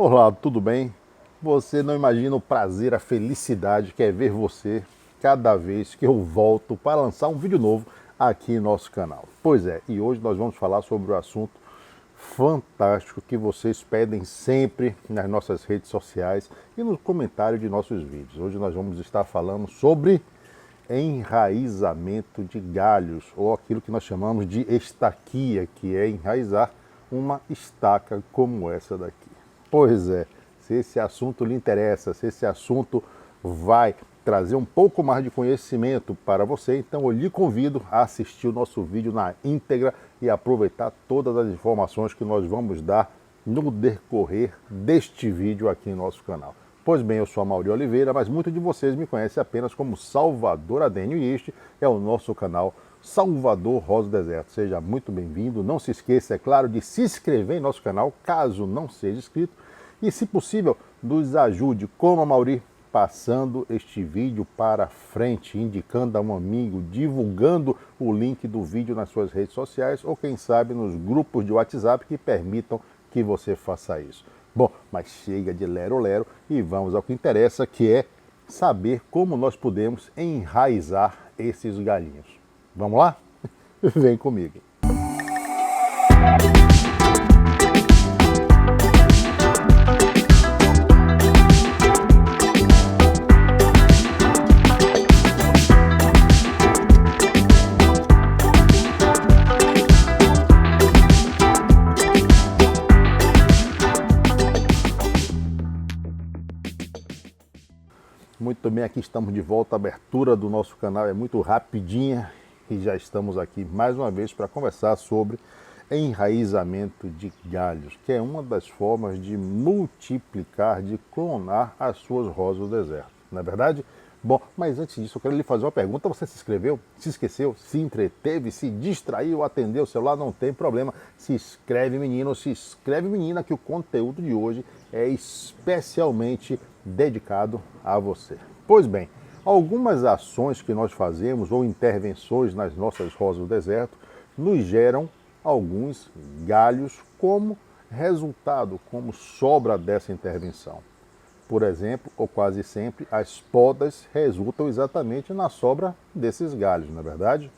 Olá, tudo bem? Você não imagina o prazer, a felicidade que é ver você cada vez que eu volto para lançar um vídeo novo aqui em nosso canal. Pois é, e hoje nós vamos falar sobre o assunto fantástico que vocês pedem sempre nas nossas redes sociais e no comentário de nossos vídeos. Hoje nós vamos estar falando sobre enraizamento de galhos, ou aquilo que nós chamamos de estaquia, que é enraizar uma estaca como essa daqui. Pois é, se esse assunto lhe interessa, se esse assunto vai trazer um pouco mais de conhecimento para você, então eu lhe convido a assistir o nosso vídeo na íntegra e aproveitar todas as informações que nós vamos dar no decorrer deste vídeo aqui em nosso canal. Pois bem, eu sou a Mauri Oliveira, mas muitos de vocês me conhecem apenas como Salvador Adênio e este é o nosso canal Salvador Rosa do Deserto. Seja muito bem-vindo. Não se esqueça, é claro, de se inscrever em nosso canal, caso não seja inscrito. E, se possível, nos ajude, como a Mauri, passando este vídeo para frente, indicando a um amigo, divulgando o link do vídeo nas suas redes sociais ou, quem sabe, nos grupos de WhatsApp que permitam que você faça isso. Bom, mas chega de lero-lero e vamos ao que interessa, que é saber como nós podemos enraizar esses galinhos. Vamos lá? Vem comigo. Muito bem, aqui estamos de volta. A abertura do nosso canal é muito rapidinha e já estamos aqui mais uma vez para conversar sobre enraizamento de galhos, que é uma das formas de multiplicar, de clonar as suas rosas do deserto, não é verdade? Bom, mas antes disso eu quero lhe fazer uma pergunta. Você se inscreveu? Se esqueceu? Se entreteve? Se distraiu? Atendeu o celular? Não tem problema. Se inscreve, menino, se inscreve, menina, que o conteúdo de hoje é especialmente dedicado a você. Pois bem, algumas ações que nós fazemos ou intervenções nas nossas rosas do deserto nos geram alguns galhos como resultado, como sobra dessa intervenção. Por exemplo, ou quase sempre, as podas resultam exatamente na sobra desses galhos, não é verdade?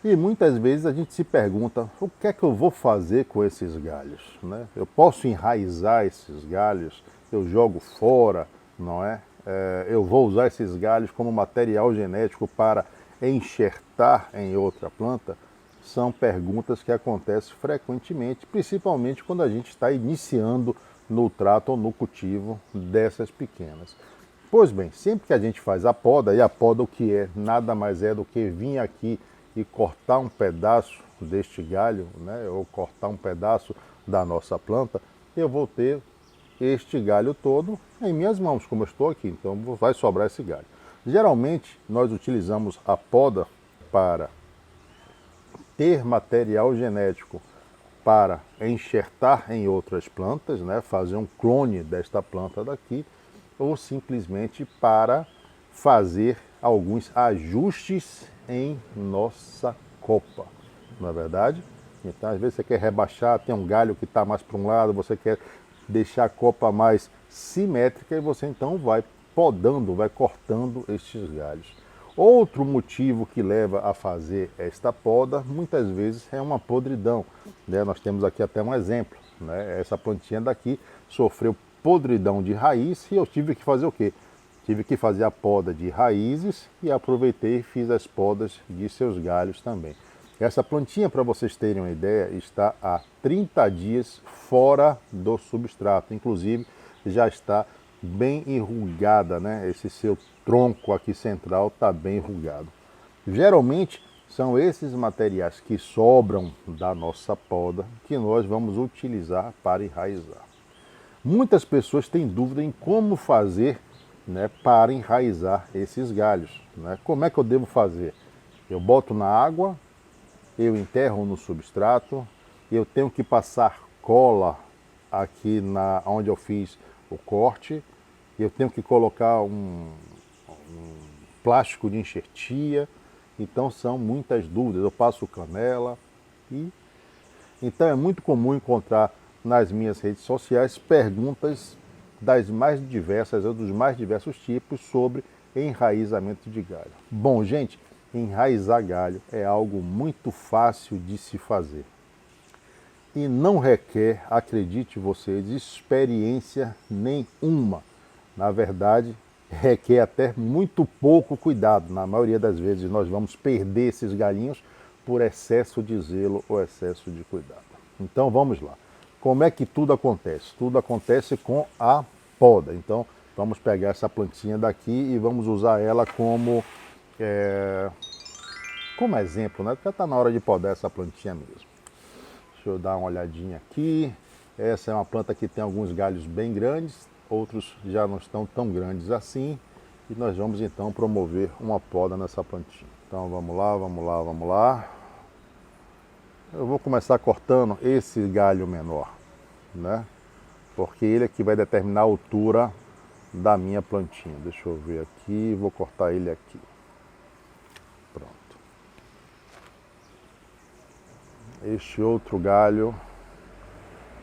E muitas vezes a gente se pergunta, o que é que eu vou fazer com esses galhos, né? Eu posso enraizar esses galhos? Eu jogo fora, não é? Eu vou usar esses galhos como material genético para enxertar em outra planta? São perguntas que acontecem frequentemente, principalmente quando a gente está iniciando no trato ou no cultivo dessas pequenas. Pois bem, sempre que a gente faz a poda, e a poda o que é? Nada mais é do que vir aqui e cortar um pedaço deste galho, né, ou cortar um pedaço da nossa planta, eu vou ter este galho todo em minhas mãos, como eu estou aqui, então vai sobrar esse galho. Geralmente nós utilizamos a poda para ter material genético para enxertar em outras plantas, né, fazer um clone desta planta daqui, ou simplesmente para fazer alguns ajustes em nossa copa, não é verdade? Então, às vezes você quer rebaixar, tem um galho que está mais para um lado, você quer deixar a copa mais simétrica e você então vai podando, vai cortando estes galhos. Outro motivo que leva a fazer esta poda, muitas vezes, é uma podridão, né? Nós temos aqui até um exemplo, né? Essa plantinha daqui sofreu podridão de raiz e eu tive que fazer o quê? Tive que fazer a poda de raízes e aproveitei e fiz as podas de seus galhos também. Essa plantinha, para vocês terem uma ideia, está há 30 dias fora do substrato, inclusive já está bem enrugada, né? Esse seu tronco aqui central está bem enrugado. Geralmente são esses materiais que sobram da nossa poda que nós vamos utilizar para enraizar. Muitas pessoas têm dúvida em como fazer, né, para enraizar esses galhos, né? Como é que eu devo fazer? Eu boto na água, eu enterro no substrato, eu tenho que passar cola aqui onde eu fiz o corte, eu tenho que colocar um plástico de enxertia. Então são muitas dúvidas. Eu passo canela e então é muito comum encontrar nas minhas redes sociais perguntas das mais diversas ou dos mais diversos tipos sobre enraizamento de galho. Bom, gente, enraizar galho é algo muito fácil de se fazer e não requer, acredite vocês, experiência nenhuma. Na verdade, requer até muito pouco cuidado. Na maioria das vezes nós vamos perder esses galhinhos por excesso de zelo ou excesso de cuidado. Então vamos lá. Como é que tudo acontece? Tudo acontece com a poda. Então vamos pegar essa plantinha daqui e vamos usar ela como exemplo, né? Porque está na hora de podar essa plantinha mesmo. Deixa eu dar uma olhadinha aqui. Essa é uma planta que tem alguns galhos bem grandes, outros já não estão tão grandes assim. E nós vamos então promover uma poda nessa plantinha. Então vamos lá, vamos lá, vamos lá. Eu vou começar cortando esse galho menor, né? Porque ele é que vai determinar a altura da minha plantinha. Deixa eu ver aqui, vou cortar ele aqui. Pronto. Este outro galho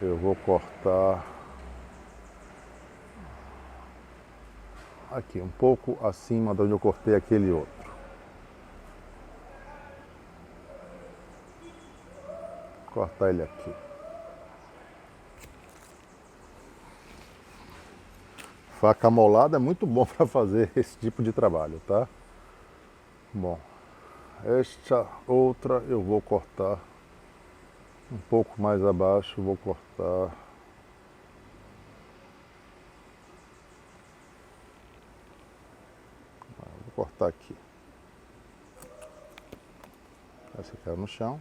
eu vou cortar aqui, um pouco acima de onde eu cortei aquele outro. Cortar ele aqui. Faca amolada é muito bom para fazer esse tipo de trabalho, tá? Bom, esta outra eu vou cortar um pouco mais abaixo, vou cortar aqui. Essa caiu no chão.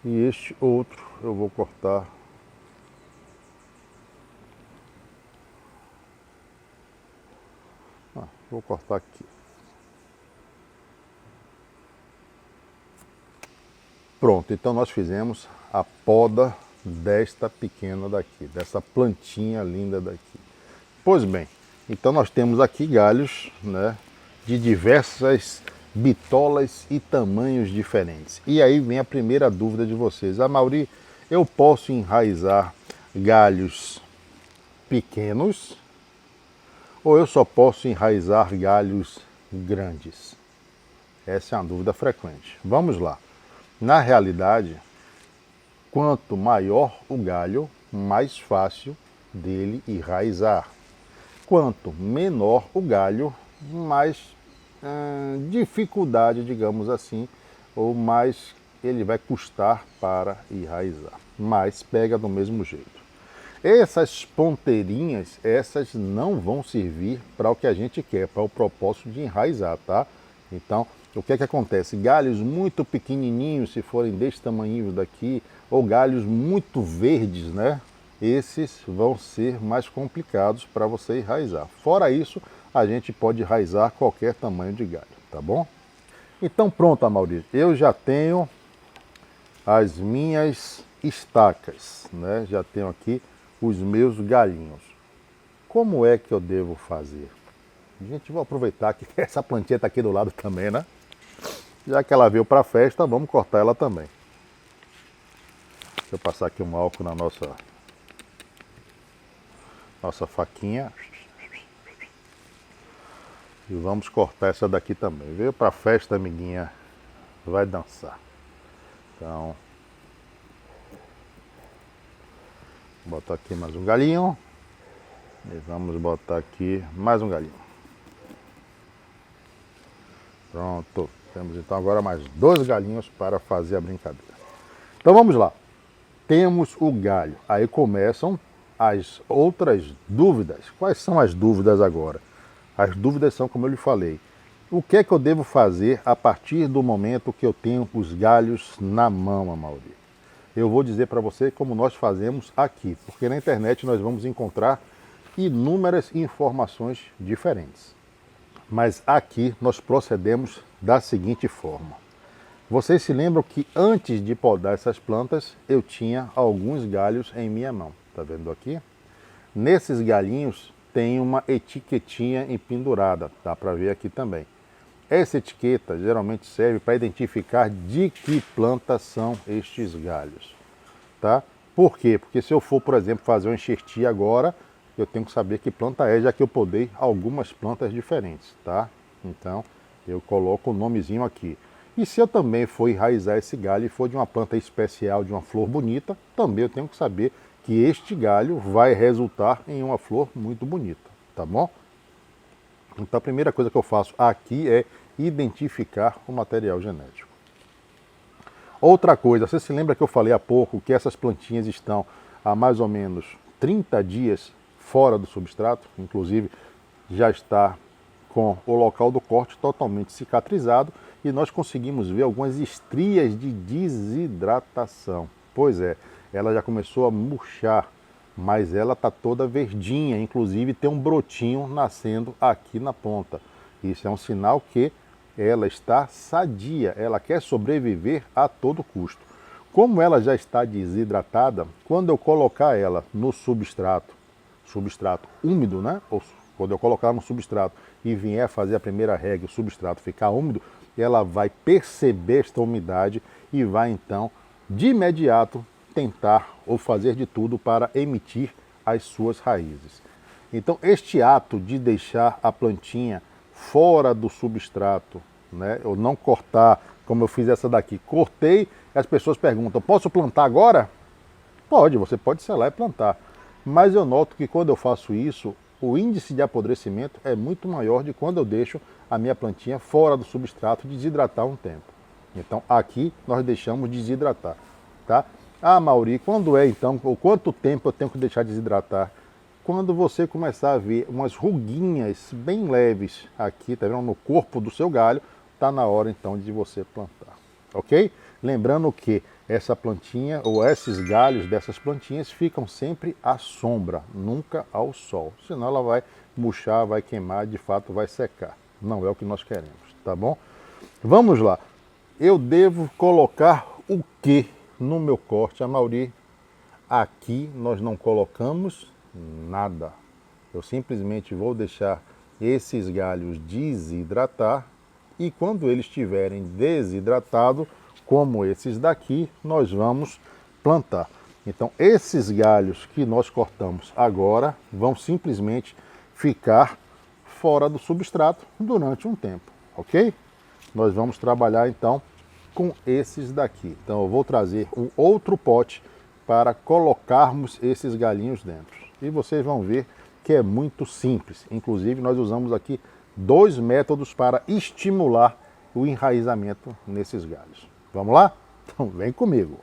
E este outro eu vou cortar vou cortar aqui. Pronto, então nós fizemos a poda desta pequena daqui, dessa plantinha linda daqui. Pois bem, então nós temos aqui galhos, né, de diversas bitolas e tamanhos diferentes. E aí vem a primeira dúvida de vocês. Mauri, eu posso enraizar galhos pequenos ou eu só posso enraizar galhos grandes? Essa é uma dúvida frequente. Vamos lá. Na realidade, quanto maior o galho, mais fácil dele enraizar. Quanto menor o galho, mais dificuldade, digamos assim, ou mais ele vai custar para enraizar. Mas pega do mesmo jeito. Essas ponteirinhas, essas não vão servir para o que a gente quer, para o propósito de enraizar, tá? Então, o que é que acontece? Galhos muito pequenininhos, se forem desse tamanho daqui, ou galhos muito verdes, né? Esses vão ser mais complicados para você enraizar. Fora isso, a gente pode enraizar qualquer tamanho de galho, tá bom? Então pronto, Maurício, eu já tenho as minhas estacas, né? Já tenho aqui os meus galhinhos. Como é que eu devo fazer? Gente, vou aproveitar que essa plantinha está aqui do lado também, né? Já que ela veio para a festa, vamos cortar ela também. Deixa eu passar aqui um álcool na nossa faquinha. E vamos cortar essa daqui também. Veio para a festa, amiguinha, vai dançar. Então, vou botar aqui mais um galinho. E vamos botar aqui mais um galinho. Pronto. Temos então agora mais 2 galinhos para fazer a brincadeira. Então vamos lá. Temos o galho. Aí começam as outras dúvidas. Quais são as dúvidas agora? As dúvidas são, como eu lhe falei, o que é que eu devo fazer a partir do momento que eu tenho os galhos na mão, Amauri? Eu vou dizer para você como nós fazemos aqui, porque na internet nós vamos encontrar inúmeras informações diferentes. Mas aqui nós procedemos da seguinte forma. Vocês se lembram que antes de podar essas plantas, eu tinha alguns galhos em minha mão. Tá vendo aqui? Nesses galhinhos tem uma etiquetinha empendurada, dá para ver aqui também. Essa etiqueta geralmente serve para identificar de que planta são estes galhos, tá? Por quê? Porque se eu for, por exemplo, fazer um enxertia agora, eu tenho que saber que planta é, já que eu podei algumas plantas diferentes, tá? Então, eu coloco o nomezinho aqui. E se eu também for enraizar esse galho e for de uma planta especial, de uma flor bonita, também eu tenho que saber que este galho vai resultar em uma flor muito bonita, tá bom? Então a primeira coisa que eu faço aqui é identificar o material genético. Outra coisa, você se lembra que eu falei há pouco que essas plantinhas estão há mais ou menos 30 dias fora do substrato, inclusive já está com o local do corte totalmente cicatrizado e nós conseguimos ver algumas estrias de desidratação. Pois é, ela já começou a murchar, mas ela está toda verdinha, inclusive tem um brotinho nascendo aqui na ponta. Isso é um sinal que ela está sadia, ela quer sobreviver a todo custo. Como ela já está desidratada, quando eu colocar ela no substrato úmido, né? Ou quando eu colocar no substrato e vier fazer a primeira rega e o substrato ficar úmido, ela vai perceber esta umidade e vai então, de imediato, tentar ou fazer de tudo para emitir as suas raízes. Então, este ato de deixar a plantinha fora do substrato, né? Eu não cortar, como eu fiz essa daqui, cortei, as pessoas perguntam, posso plantar agora? Pode, você pode selar e plantar. Mas eu noto que quando eu faço isso, o índice de apodrecimento é muito maior de quando eu deixo a minha plantinha fora do substrato desidratar um tempo. Então aqui nós deixamos desidratar, tá? Ah, Mauri, quando é então, ou quanto tempo eu tenho que deixar desidratar? Quando você começar a ver umas ruguinhas bem leves aqui, tá vendo, no corpo do seu galho, tá na hora então de você plantar, ok? Lembrando que essa plantinha ou esses galhos dessas plantinhas ficam sempre à sombra, nunca ao sol. Senão ela vai murchar, vai queimar, de fato vai secar. Não é o que nós queremos, tá bom? Vamos lá. Eu devo colocar o que no meu corte, Amauri? Aqui nós não colocamos nada. Eu simplesmente vou deixar esses galhos desidratar e quando eles estiverem desidratados, como esses daqui, nós vamos plantar. Então, esses galhos que nós cortamos agora vão simplesmente ficar fora do substrato durante um tempo, ok? Nós vamos trabalhar então com esses daqui. Então, eu vou trazer um outro pote para colocarmos esses galinhos dentro. E vocês vão ver que é muito simples. Inclusive, nós usamos aqui 2 métodos para estimular o enraizamento nesses galhos. Vamos lá? Então vem comigo.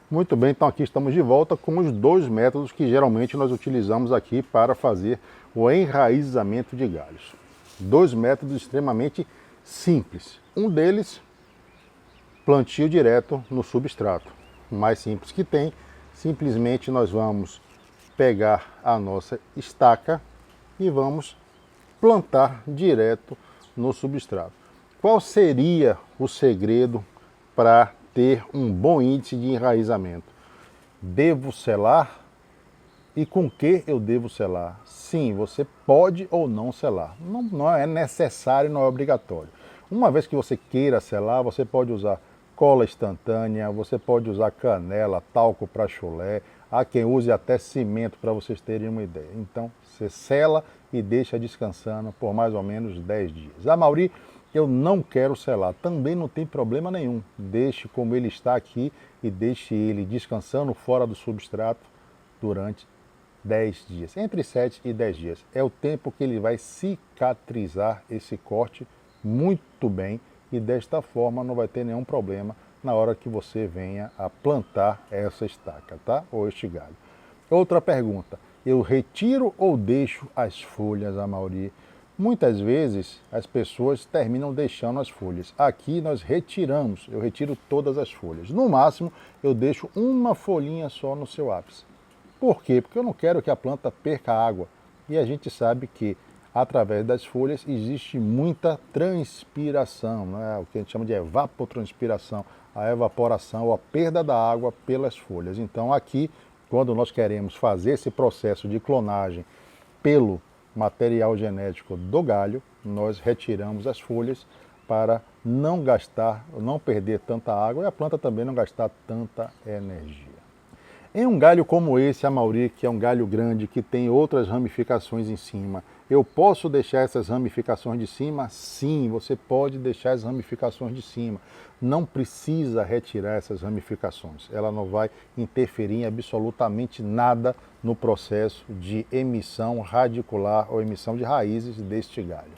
Muito bem, então aqui estamos de volta com os 2 métodos que geralmente nós utilizamos aqui para fazer o enraizamento de galhos. 2 métodos extremamente simples. Um deles, plantio direto no substrato. O mais simples que tem, simplesmente nós vamos pegar a nossa estaca e vamos plantar direto no substrato. Qual seria o segredo para ter um bom índice de enraizamento? Devo selar? E com que eu devo selar? Sim, você pode ou não selar. Não é necessário, não é obrigatório. Uma vez que você queira selar, você pode usar cola instantânea, você pode usar canela, talco para chulé, há quem use até cimento para vocês terem uma ideia. Então, você sela e deixa descansando por mais ou menos 10 dias. Ah, Mauri, eu não quero selar. Também não tem problema nenhum. Deixe como ele está aqui e deixe ele descansando fora do substrato durante 10 dias. Entre 7 e 10 dias. É o tempo que ele vai cicatrizar esse corte muito bem e desta forma não vai ter nenhum problema na hora que você venha a plantar essa estaca, tá? Ou este galho. Outra pergunta, eu retiro ou deixo as folhas, Amauri? Muitas vezes as pessoas terminam deixando as folhas. Aqui nós retiramos, eu retiro todas as folhas. No máximo, eu deixo uma folhinha só no seu ápice. Por quê? Porque eu não quero que a planta perca água. E a gente sabe que através das folhas existe muita transpiração, né? O que a gente chama de evapotranspiração, a evaporação ou a perda da água pelas folhas. Então aqui, quando nós queremos fazer esse processo de clonagem pelo material genético do galho, nós retiramos as folhas para não gastar, não perder tanta água e a planta também não gastar tanta energia. Em um galho como esse, Amaury, que é um galho grande, que tem outras ramificações em cima, eu posso deixar essas ramificações de cima? Sim, você pode deixar as ramificações de cima. Não precisa retirar essas ramificações. Ela não vai interferir em absolutamente nada no processo de emissão radicular ou emissão de raízes deste galho.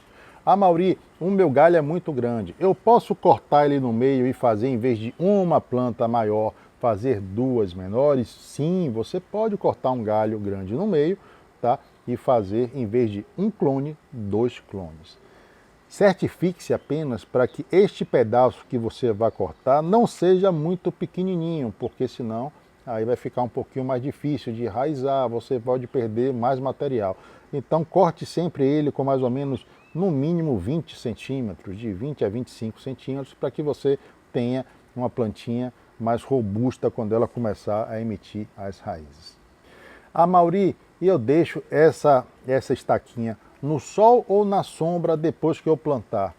Amaury, o meu galho é muito grande. Eu posso cortar ele no meio e fazer, em vez de uma planta maior, fazer duas menores? Sim, você pode cortar um galho grande no meio, tá? E fazer, em vez de um clone, 2 clones. Certifique-se apenas para que este pedaço que você vai cortar não seja muito pequenininho, porque senão aí vai ficar um pouquinho mais difícil de enraizar, você pode perder mais material. Então corte sempre ele com mais ou menos, no mínimo 20 centímetros, de 20 a 25 centímetros, para que você tenha uma plantinha mais robusta quando ela começar a emitir as raízes. Amaury, eu deixo essa estaquinha no sol ou na sombra depois que eu plantar?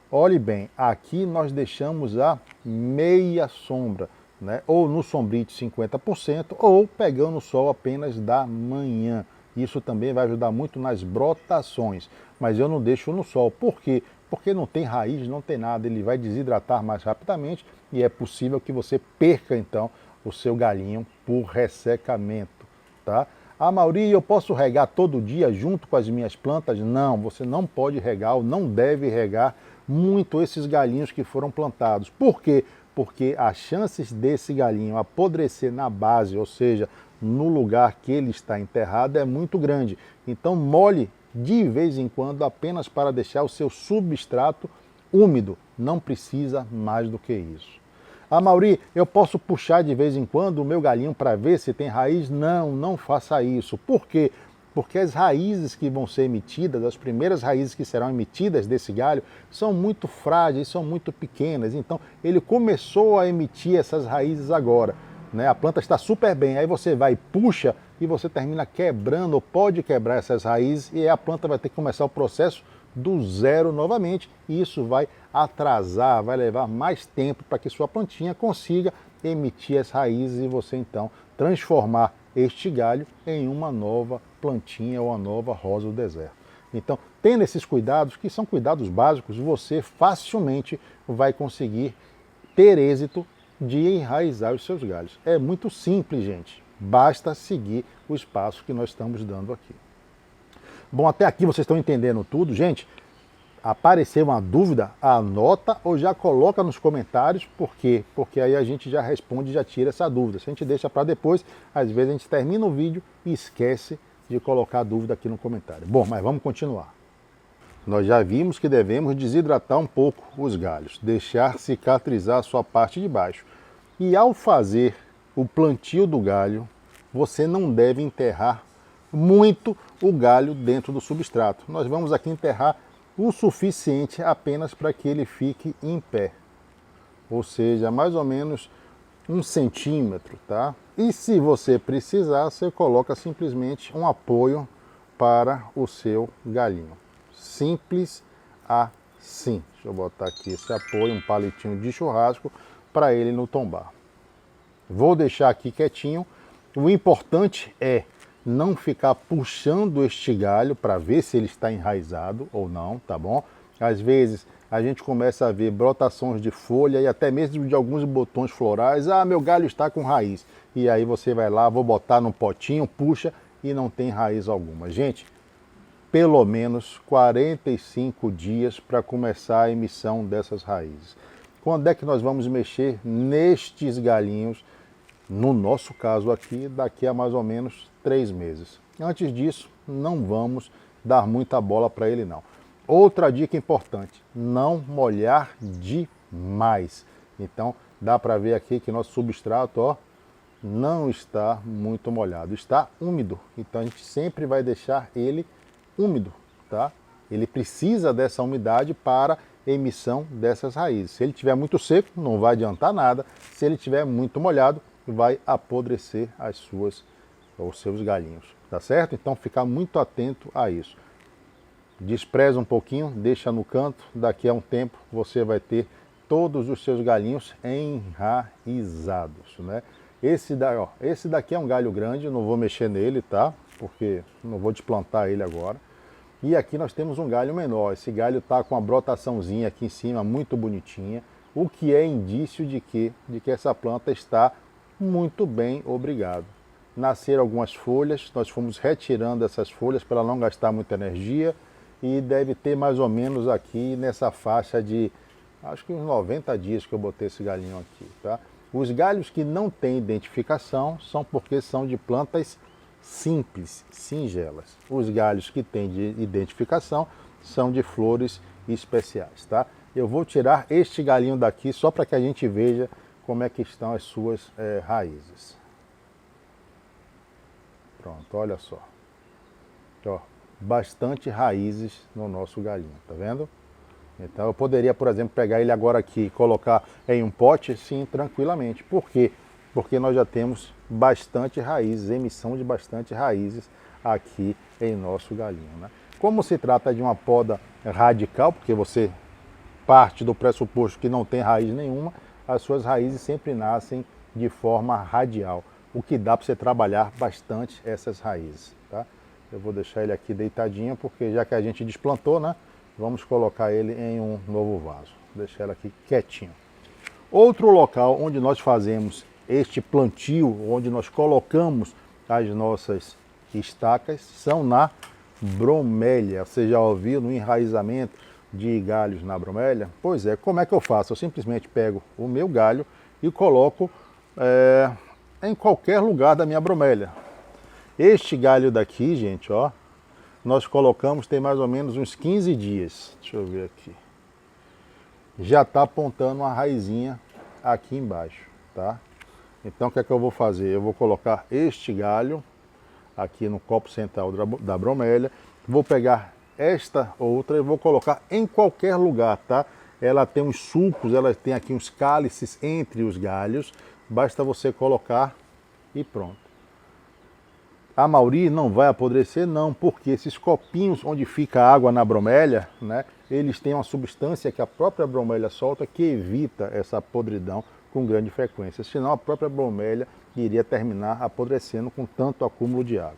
Olhe bem, aqui nós deixamos a meia sombra, né? Ou no sombrite 50%, ou pegando o sol apenas da manhã. Isso também vai ajudar muito nas brotações, mas eu não deixo no sol. Por quê? Porque não tem raiz, não tem nada, ele vai desidratar mais rapidamente e é possível que você perca então o seu galinho por ressecamento, tá? Amaury, eu posso regar todo dia junto com as minhas plantas? Não, você não pode regar ou não deve regar muito esses galinhos que foram plantados. Por quê? Porque as chances desse galinho apodrecer na base, ou seja, no lugar que ele está enterrado, é muito grande. Então molhe de vez em quando apenas para deixar o seu substrato úmido. Não precisa mais do que isso. Amaury, eu posso puxar de vez em quando o meu galinho para ver se tem raiz? Não, não faça isso. Por quê? Porque as raízes que vão ser emitidas, as primeiras raízes que serão emitidas desse galho, são muito frágeis, são muito pequenas. Então, ele começou a emitir essas raízes agora, né? A planta está super bem, aí você vai e puxa e você termina quebrando, ou pode quebrar essas raízes, e a planta vai ter que começar o processo do zero novamente, e isso vai atrasar, vai levar mais tempo para que sua plantinha consiga emitir as raízes e você então transformar este galho em uma nova plantinha ou uma nova rosa do deserto. Então, tendo esses cuidados, que são cuidados básicos, você facilmente vai conseguir ter êxito de enraizar os seus galhos. É muito simples, gente. Basta seguir o espaço que nós estamos dando aqui. Bom, até aqui vocês estão entendendo tudo, gente? Aparecer uma dúvida, anota ou já coloca nos comentários, por quê? Porque aí a gente já responde, já tira essa dúvida. Se a gente deixa para depois, às vezes a gente termina o vídeo e esquece de colocar a dúvida aqui no comentário. Bom, mas vamos continuar. Nós já vimos que devemos desidratar um pouco os galhos, deixar cicatrizar a sua parte de baixo. E ao fazer o plantio do galho, você não deve enterrar muito o galho dentro do substrato. Nós vamos aqui enterrar o suficiente apenas para que ele fique em pé. Ou seja, mais ou menos 1 centímetro, tá? E se você precisar, você coloca simplesmente um apoio para o seu galinho. Simples assim. Deixa eu botar aqui esse apoio, um palitinho de churrasco, para ele não tombar. Vou deixar aqui quietinho. O importante é não ficar puxando este galho para ver se ele está enraizado ou não, tá bom? Às vezes a gente começa a ver brotações de folha e até mesmo de alguns botões florais. Ah, meu galho está com raiz. E aí você vai lá, vou botar num potinho, puxa e não tem raiz alguma. Gente, pelo menos 45 dias para começar a emissão dessas raízes. Quando é que nós vamos mexer nestes galinhos? No nosso caso aqui, daqui a mais ou menos 3 meses. Antes disso, não vamos dar muita bola para ele não. Outra dica importante, não molhar demais. Então, dá para ver aqui que nosso substrato, ó, não está muito molhado, está úmido. Então, a gente sempre vai deixar ele úmido, tá? Ele precisa dessa umidade para emissão dessas raízes. Se ele estiver muito seco, não vai adiantar nada. Se ele estiver muito molhado, vai apodrecer os seus galinhos, tá certo? Então ficar muito atento a isso. Despreza um pouquinho, deixa no canto, daqui a um tempo você vai ter todos os seus galinhos enraizados, né? Esse daqui é um galho grande, não vou mexer nele, tá? Porque não vou desplantar ele agora. E aqui nós temos um galho menor. Esse galho está com uma brotaçãozinha aqui em cima, muito bonitinha, o que é indício de que essa planta está muito bem, obrigado. Nasceram algumas folhas, nós fomos retirando essas folhas para ela não gastar muita energia e deve ter mais ou menos aqui nessa faixa de, acho que uns 90 dias que eu botei esse galinho aqui, tá? Os galhos que não têm identificação são porque são de plantas simples, singelas. Os galhos que têm de identificação são de flores especiais, tá? Eu vou tirar este galinho daqui só para que a gente veja como é que estão as suas raízes. Pronto, olha só. Ó, bastante raízes no nosso galinho, tá vendo? Então eu poderia, por exemplo, pegar ele agora aqui e colocar em um pote, sim, tranquilamente. Por quê? Porque nós já temos bastante raízes, emissão de bastante raízes aqui em nosso galinho, né? Como se trata de uma poda radical, porque você parte do pressuposto que não tem raiz nenhuma, as suas raízes sempre nascem de forma radial, o que dá para você trabalhar bastante essas raízes, tá? Eu vou deixar ele aqui deitadinho, porque já que a gente desplantou, né? Vamos colocar ele em um novo vaso. Vou deixar ele aqui quietinho. Outro local onde nós fazemos este plantio, onde nós colocamos as nossas estacas, são na bromélia. Você já ouviu no enraizamento de galhos na bromélia? Pois é, como é que eu faço? Eu simplesmente pego o meu galho e coloco em qualquer lugar da minha bromélia. Este galho daqui, gente, ó, nós colocamos tem mais ou menos uns 15 dias. Deixa eu ver aqui. Já está apontando uma raizinha aqui embaixo, tá? Então o que é que eu vou fazer? Eu vou colocar este galho aqui no copo central da bromélia. Vou pegar esta outra e vou colocar em qualquer lugar, tá? Ela tem uns sulcos, ela tem aqui uns cálices entre os galhos. Basta você colocar e pronto. A mauri não vai apodrecer, não, porque esses copinhos onde fica a água na bromélia, né, eles têm uma substância que a própria bromélia solta que evita essa podridão com grande frequência. Senão a própria bromélia iria terminar apodrecendo com tanto acúmulo de água.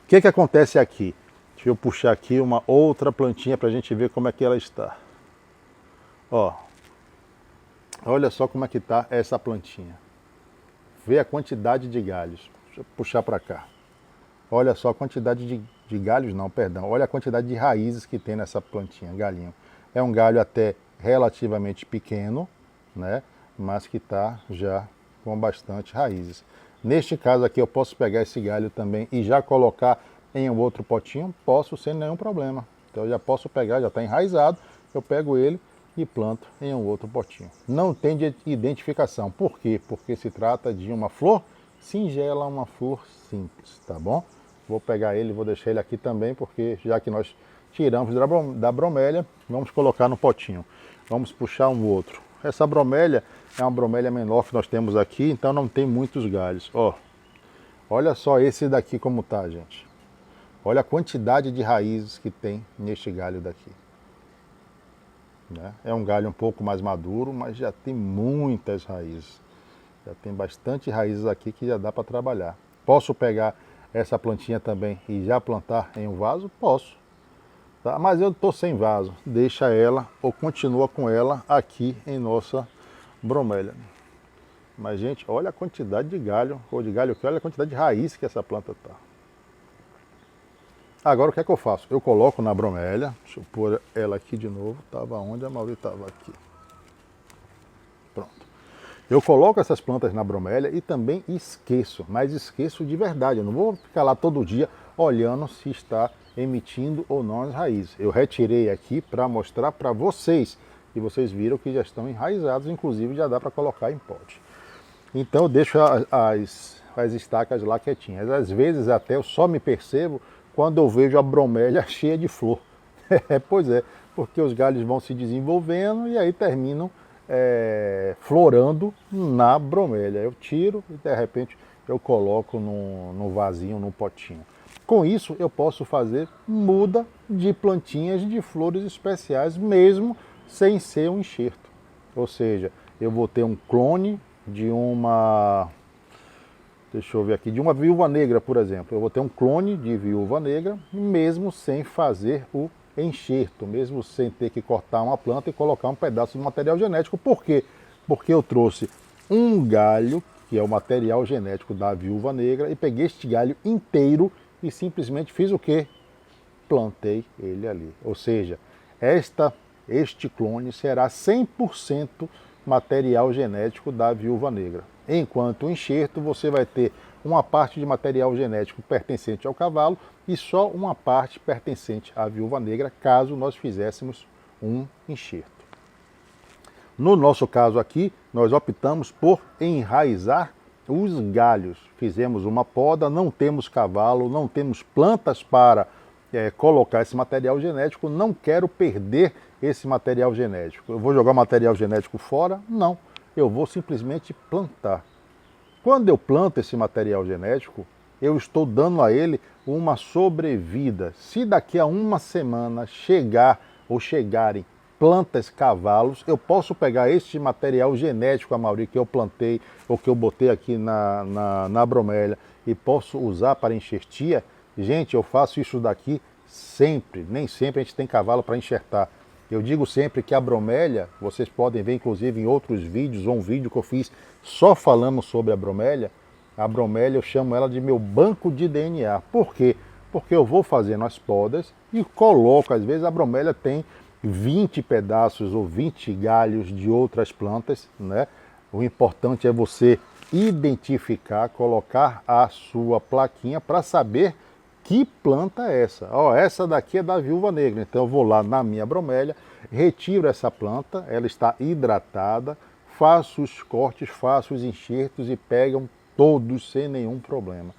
O que acontece aqui? Deixa eu puxar aqui uma outra plantinha para a gente ver como é que ela está. Ó, olha só como é que está essa plantinha. Vê a quantidade de galhos. Deixa eu puxar para cá. Olha só a quantidade de galhos, não, perdão. Olha a quantidade de raízes que tem nessa plantinha, galinho. É um galho até relativamente pequeno, né? Mas que está já com bastante raízes. Neste caso aqui eu posso pegar esse galho também e já colocar em um outro potinho? Posso, sem nenhum problema. Então eu já posso pegar, já está enraizado, eu pego ele e planto em um outro potinho. Não tem identificação. Por quê? Porque se trata de uma flor singela, uma flor simples, tá bom? Vou pegar ele, vou deixar ele aqui também, porque já que nós tiramos da bromélia, vamos colocar no potinho. Vamos puxar um outro. Essa bromélia é uma bromélia menor que nós temos aqui, então não tem muitos galhos. Ó, olha só esse daqui como tá, gente. Olha a quantidade de raízes que tem neste galho daqui. Né? É um galho um pouco mais maduro, mas já tem muitas raízes. Já tem bastante raízes aqui que já dá para trabalhar. Posso pegar essa plantinha também e já plantar em um vaso? Posso. Tá? Mas eu estou sem vaso. Deixa ela ou continua com ela aqui em nossa bromélia. Mas, gente, olha a quantidade de galho, ou de galho que olha a quantidade de raiz que essa planta está. Agora o que é que eu faço? Eu coloco na bromélia, deixa eu pôr ela aqui de novo. Estava onde a mauri estava aqui. Pronto. Eu coloco essas plantas na bromélia e também esqueço, mas esqueço de verdade. Eu não vou ficar lá todo dia olhando se está emitindo ou não as raízes. Eu retirei aqui para mostrar para vocês. E vocês viram que já estão enraizados, inclusive já dá para colocar em pote. Então eu deixo as estacas lá quietinhas. Às vezes até eu só me percebo quando eu vejo a bromélia cheia de flor. Pois é, porque os galhos vão se desenvolvendo e aí terminam florando na bromélia. Eu tiro e de repente eu coloco no vasinho, no potinho. Com isso eu posso fazer muda de plantinhas de flores especiais, mesmo sem ser um enxerto. Ou seja, eu vou ter um clone de uma deixa eu ver aqui, de uma viúva negra, por exemplo. Eu vou ter um clone de viúva negra, mesmo sem fazer o enxerto, mesmo sem ter que cortar uma planta e colocar um pedaço de material genético. Por quê? Porque eu trouxe um galho, que é o material genético da viúva negra, e peguei este galho inteiro e simplesmente fiz o quê? Plantei ele ali. Ou seja, este clone será 100% material genético da viúva negra. Enquanto o enxerto, você vai ter uma parte de material genético pertencente ao cavalo e só uma parte pertencente à viúva negra, caso nós fizéssemos um enxerto. No nosso caso aqui, nós optamos por enraizar os galhos. Fizemos uma poda, não temos cavalo, não temos plantas para colocar esse material genético, não quero perder esse material genético. Eu vou jogar o material genético fora? Não, eu vou simplesmente plantar. Quando eu planto esse material genético, eu estou dando a ele uma sobrevida. Se daqui a uma semana chegarem plantas cavalos, eu posso pegar este material genético, Amaury, que eu plantei ou que eu botei aqui na bromélia e posso usar para enxertia. Gente, eu faço isso daqui sempre, nem sempre a gente tem cavalo para enxertar. Eu digo sempre que a bromélia, vocês podem ver inclusive em outros vídeos, ou um vídeo que eu fiz só falando sobre a bromélia eu chamo ela de meu banco de DNA. Por quê? Porque eu vou fazendo as podas e coloco, às vezes a bromélia tem 20 pedaços ou 20 galhos de outras plantas, né? O importante é você identificar, colocar a sua plaquinha para saber que planta é essa. Ó, essa daqui é da viúva negra, então eu vou lá na minha bromélia, retiro essa planta, ela está hidratada, faço os cortes, faço os enxertos e pegam todos sem nenhum problema.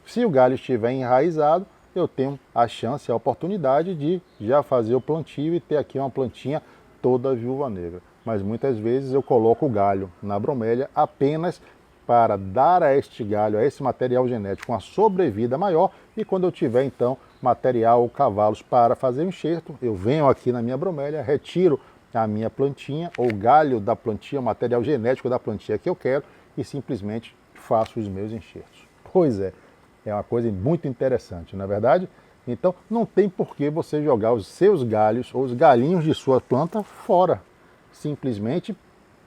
Se o galho estiver enraizado, eu tenho a chance, a oportunidade de já fazer o plantio e ter aqui uma plantinha toda viúva negra. Mas muitas vezes eu coloco o galho na bromélia apenas para dar a este galho, a esse material genético, uma sobrevida maior, e quando eu tiver então material ou cavalos para fazer o enxerto, eu venho aqui na minha bromélia, retiro a minha plantinha, ou galho da plantinha, o material genético da plantinha que eu quero, e simplesmente faço os meus enxertos. Pois é uma coisa muito interessante, não é verdade? Então não tem por que você jogar os seus galhos ou os galinhos de sua planta fora. Simplesmente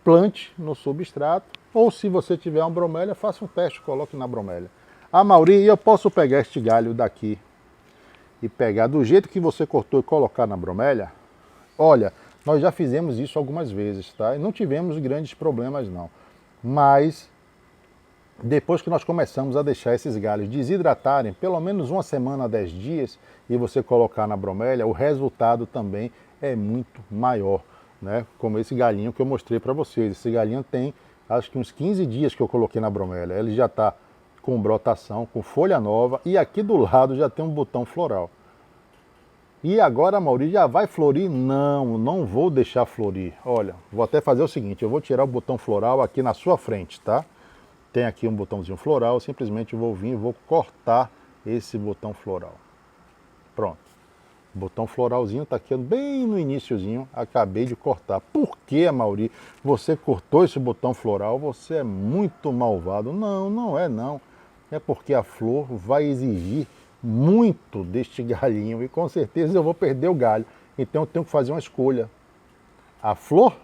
plante no substrato, ou se você tiver uma bromélia, faça um teste, coloque na bromélia. Amaury, eu posso pegar este galho daqui e pegar do jeito que você cortou e colocar na bromélia? Olha, nós já fizemos isso algumas vezes, tá? E não tivemos grandes problemas não. Mas depois que nós começamos a deixar esses galhos desidratarem, pelo menos uma semana a 10 dias, e você colocar na bromélia, o resultado também é muito maior, né? Como esse galinho que eu mostrei para vocês. Esse galinho tem, acho que uns 15 dias que eu coloquei na bromélia. Ele já está com brotação, com folha nova, e aqui do lado já tem um botão floral. E agora, Amaury, já vai florir? Não, não vou deixar florir. Olha, vou até fazer o seguinte, eu vou tirar o botão floral aqui na sua frente, tá? Tem aqui um botãozinho floral, eu simplesmente vou vir e vou cortar esse botão floral. Pronto. O botão floralzinho está aqui bem no iniciozinho, acabei de cortar. Por que, Amaury, você cortou esse botão floral? Você é muito malvado. Não, não é não. É porque a flor vai exigir muito deste galinho e com certeza eu vou perder o galho. Então eu tenho que fazer uma escolha. A flor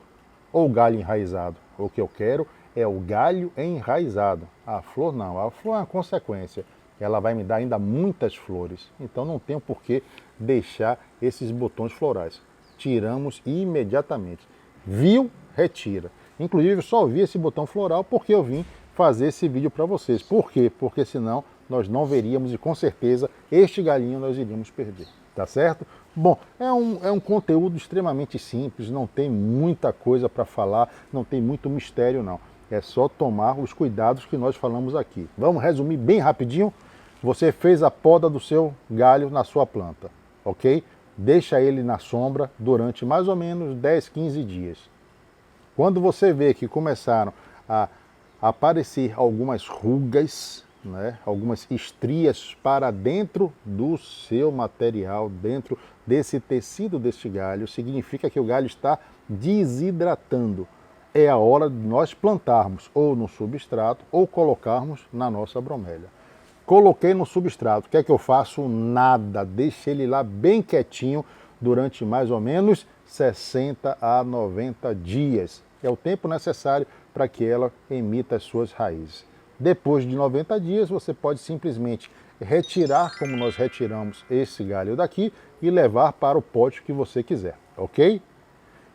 ou o galho enraizado? O que eu quero é o galho enraizado. A flor não, a flor é uma consequência. Ela vai me dar ainda muitas flores. Então não tenho por que deixar esses botões florais. Tiramos imediatamente. Viu? Retira. Inclusive eu só vi esse botão floral porque eu vim fazer esse vídeo para vocês. Por quê? Porque senão nós não veríamos e com certeza este galinho nós iríamos perder. Tá certo? Bom, é um conteúdo extremamente simples, não tem muita coisa para falar, não tem muito mistério não. É só tomar os cuidados que nós falamos aqui. Vamos resumir bem rapidinho? Você fez a poda do seu galho na sua planta, ok? Deixa ele na sombra durante mais ou menos 10, 15 dias. Quando você vê que começaram a aparecer algumas rugas, né, algumas estrias para dentro do seu material, dentro desse tecido deste galho, significa que o galho está desidratando. é a hora de nós plantarmos ou no substrato ou colocarmos na nossa bromélia. Coloquei no substrato, o que é que eu faço? Nada, deixo ele lá bem quietinho durante mais ou menos 60 a 90 dias. É o tempo necessário para que ela emita as suas raízes. Depois de 90 dias, você pode simplesmente retirar, como nós retiramos esse galho daqui, e levar para o pote que você quiser, ok?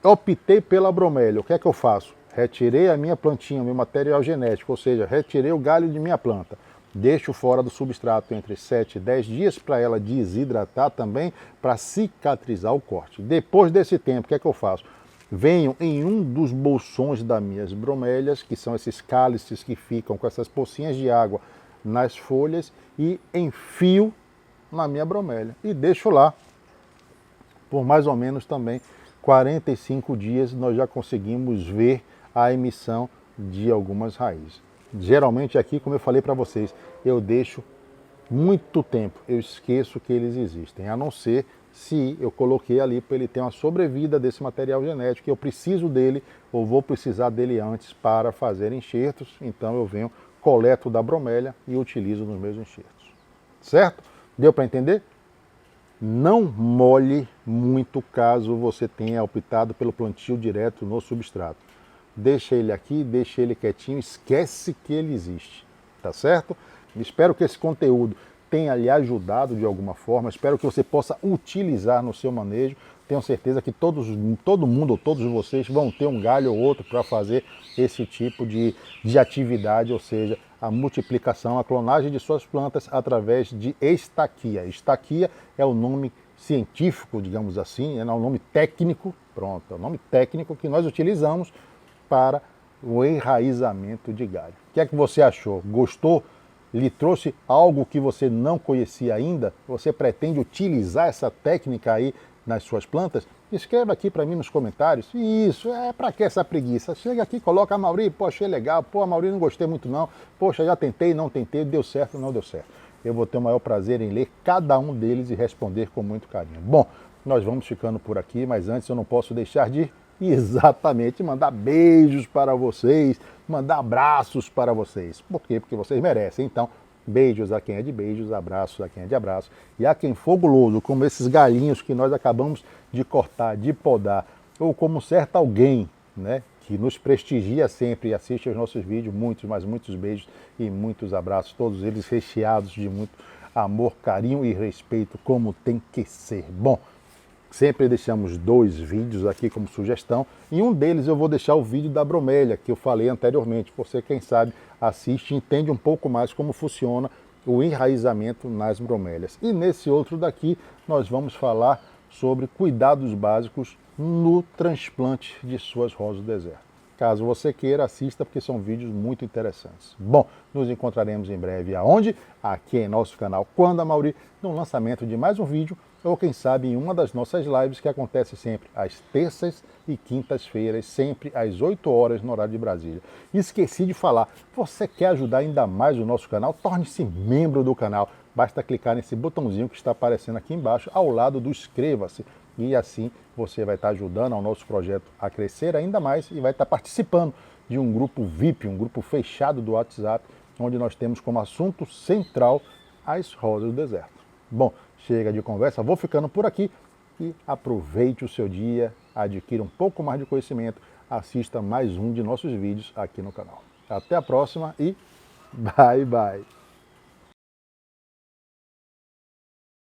Optei pela bromélia, o que é que eu faço? Retirei a minha plantinha, meu material genético, ou seja, retirei o galho de minha planta. Deixo fora do substrato entre 7 e 10 dias para ela desidratar também, para cicatrizar o corte. Depois desse tempo, o que é que eu faço? Venho em um dos bolsões das minhas bromélias, que são esses cálices que ficam com essas pocinhas de água nas folhas, e enfio na minha bromélia e deixo lá por mais ou menos também 45 dias. Nós já conseguimos ver a emissão de algumas raízes. Geralmente aqui, como eu falei para vocês, eu deixo muito tempo, eu esqueço que eles existem, a não ser se eu coloquei ali para ele ter uma sobrevida desse material genético, eu preciso dele ou vou precisar dele antes para fazer enxertos, então eu venho, coleto da bromélia e utilizo nos meus enxertos. Certo? Deu para entender? Não molhe muito caso você tenha optado pelo plantio direto no substrato. Deixa ele aqui, deixa ele quietinho, esquece que ele existe, tá certo? Espero que esse conteúdo tenha lhe ajudado de alguma forma, espero que você possa utilizar no seu manejo. Tenho certeza que todo mundo ou todos vocês vão ter um galho ou outro para fazer esse tipo de atividade, ou seja, a multiplicação, a clonagem de suas plantas através de estaquia. Estaquia é o nome científico, digamos assim, é o nome técnico, pronto, é o nome técnico que nós utilizamos para o enraizamento de galho. O que é que você achou? Gostou? Lhe trouxe algo que você não conhecia ainda? Você pretende utilizar essa técnica aí nas suas plantas? Escreva aqui para mim nos comentários. Isso, para que essa preguiça? Chega aqui, coloca, Mauri, pô, achei legal, pô, Mauri, não gostei muito não, poxa, já tentei, não tentei, deu certo, não deu certo. Eu vou ter o maior prazer em ler cada um deles e responder com muito carinho. Bom, nós vamos ficando por aqui, mas antes eu não posso deixar de exatamente mandar beijos para vocês, mandar abraços para vocês. Por quê? Porque vocês merecem. Então, beijos a quem é de beijos, abraços a quem é de abraço. E a quem for guloso, como esses galinhos que nós acabamos de cortar, de podar, ou como certo alguém, né, que nos prestigia sempre e assiste aos nossos vídeos, muitos, mas muitos beijos e muitos abraços, todos eles recheados de muito amor, carinho e respeito, como tem que ser. Bom, sempre deixamos 2 vídeos aqui como sugestão, e um deles eu vou deixar o vídeo da bromélia, que eu falei anteriormente. Você, quem sabe, assiste e entende um pouco mais como funciona o enraizamento nas bromélias. E nesse outro daqui, nós vamos falar sobre cuidados básicos no transplante de suas rosas do deserto. Caso você queira, assista, porque são vídeos muito interessantes. Bom, nos encontraremos em breve aonde? Aqui em nosso canal Quando a Mauri, no lançamento de mais um vídeo, ou quem sabe em uma das nossas lives que acontece sempre às terças e quintas-feiras, sempre às 8 horas no horário de Brasília. Esqueci de falar, você quer ajudar ainda mais o nosso canal? Torne-se membro do canal. Basta clicar nesse botãozinho que está aparecendo aqui embaixo, ao lado do inscreva-se. E assim você vai estar ajudando ao nosso projeto a crescer ainda mais e vai estar participando de um grupo VIP, um grupo fechado do WhatsApp, onde nós temos como assunto central as rosas do deserto. Bom, chega de conversa, vou ficando por aqui e aproveite o seu dia, adquira um pouco mais de conhecimento, assista mais um de nossos vídeos aqui no canal. Até a próxima e bye bye!